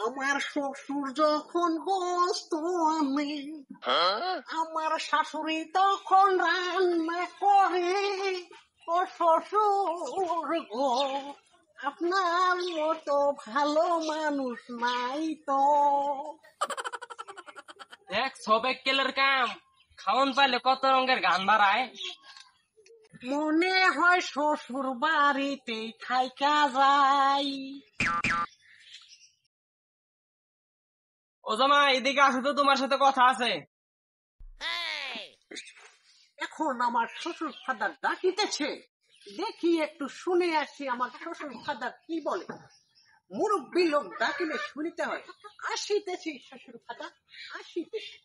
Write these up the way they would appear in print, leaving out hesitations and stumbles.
আমার শ্বশুর যখন বসতো আমি, আমার শাশুড়ি তখন রান্না করে। ও শ্বশুর গো, আপনার মতো ভালো মানুষ নাই তো। দেখ সবে কেলের কাম খাওন পাইলে কত রঙের গান বাড়ায়। মনে হয় শ্বশুর বাড়িতেই থাইকা যাই। ও জামাই এদিকে আসো তো, তোমার সাথে কথা আছে। এখন আমার শ্বশুর ফাদার ডাকিতেছে, দেখি একটু শুনে আসি আমার শ্বশুর ফাদার কি বলে। মুরব্বী লোক ডাকিলে শুনিতে হয়। আসিতেছি শ্বশুর ফাদার, আসিতেছি।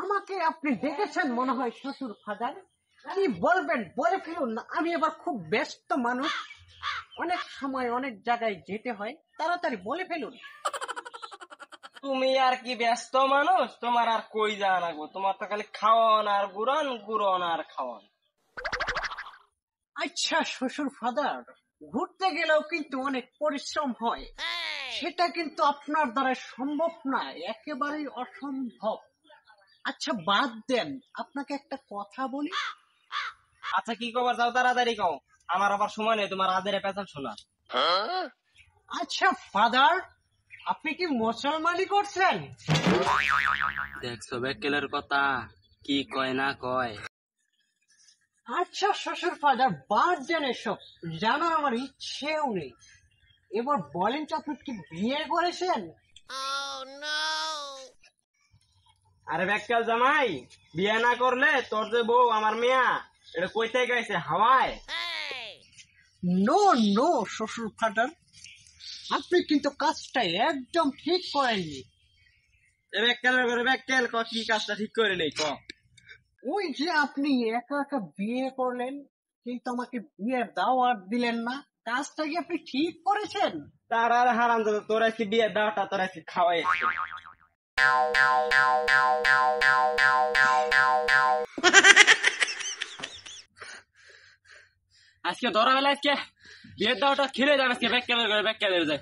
আমাকে আপনি দেখেছেন মনে হয় শ্বশুর ফাদার। কি বলবেন বলে ফেলুন না, আমি এবার খুব ব্যস্ত মানুষ, অনেক সময় অনেক জায়গায় যেতে হয়, তাড়াতাড়ি বলে ফেলুন। তুমি আর কি ব্যস্ত মানুষ, তোমার আর কই যাওয়া লাগবো, তোমার তো খালি খাওয়ান আর গুড়ান, গুড়ন আর খাওয়ান। আচ্ছা শ্বশুর ফাদার, ঘুরতে গেলেও কিন্তু অনেক পরিশ্রম হয়, সেটা কিন্তু আপনার দ্বারা সম্ভব না, একেবারেই অসম্ভব। আচ্ছা বাদ দেন, আপনাকে একটা কথা বলি। আচ্ছা কি খবর, যাও তাড়াতাড়ি কও, আমার আবার সময় নেই তোমার আদের পেছাল শোনা। আচ্ছা ফাদার, আপনি কি মুসলমানি করছেন? দেখছো বেকেলের কথা কি কয় না কয়। আচ্ছা শ্বশুর ফাদার, বাদ দেন এসব, জানার আমার ইচ্ছেও নেই। এবার বলেন তো, আপনি কি বিয়ে করেছেন? আরে বেকেল জামাই, বিয়ে না করলে তোর যে বউ আমার মিয়া, এটা কই থেকে গেছে হাওয়ায়। নো নো শ্বশুর ফাদার, আপনি কিন্তু কাজটা একদম ঠিক করেননি। বেকেলের করে বেকেল ক কি কাজটা ঠিক করে নেই ক। ওই যে আপনি একা একা বিয়ে করলেন, কিন্তু আমাকে বিয়ের দাওয়াত দিলেন না, কাজটা কি আপনি ঠিক করেছেন? তার আর হারাম দাদা, তোর আজকে বিয়ের দাওয়াটা তোর আজকে খাওয়াই। আজকে ধরা বেলা আজকে বিয়ের দাওয়াটা খেলে যান, আজকে বেকেলের করে বেকেলের যায়।